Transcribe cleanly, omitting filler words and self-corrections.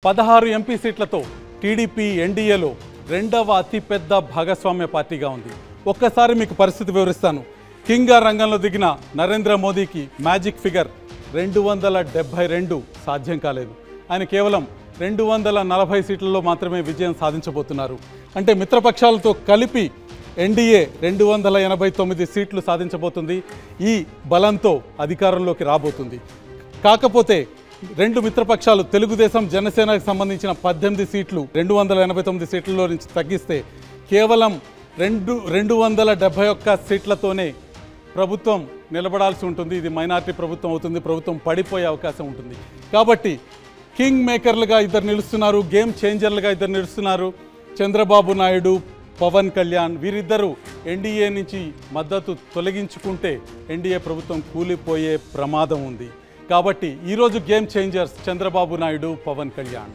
16 MP సీట్లతో TDP ఎన్డీఏలో రెండవ అతిపెద్ద భాగస్వామ్య పార్టీగా ఉంది. ఒక్కసారి మీకు పరిస్థితి వివరిస్తాను. కింగ్గా రంగంలో దిగిన నరేంద్ర మోదీకి మ్యాజిక్ ఫిగర్ 272 సాధ్యం కాలేదు. ఆయన కేవలం 240 సీట్లలో మాత్రమే విజయం సాధించబోతున్నారు. అంటే మిత్రపక్షాలతో కలిపి ఎన్డీఏ 289 సీట్లు సాధించబోతుంది. ఈ బలంతో అధికారంలోకి రాబోతుంది. కాకపోతే రెండు మిత్రపక్షాలు తెలుగుదేశం జనసేనకు సంబంధించిన 18 సీట్లు 289 సీట్లలో నుంచి తగ్గిస్తే కేవలం 271 సీట్లతోనే ప్రభుత్వం నిలబడాల్సి ఉంటుంది. ఇది మైనారిటీ ప్రభుత్వం అవుతుంది. ప్రభుత్వం పడిపోయే అవకాశం ఉంటుంది. కాబట్టి కింగ్ మేకర్లుగా ఇద్దరు నిలుస్తున్నారు, గేమ్ చేంజర్లుగా ఇద్దరు నిలుస్తున్నారు. చంద్రబాబు నాయుడు, పవన్ కళ్యాణ్ వీరిద్దరూ ఎన్డీఏ నుంచి మద్దతు తొలగించుకుంటే ఎన్డీఏ ప్రభుత్వం కూలిపోయే ప్రమాదం ఉంది. కాబట్టి ఈరోజు గేమ్ చేంజర్స్ చంద్రబాబు నాయుడు, పవన్ కళ్యాణ్.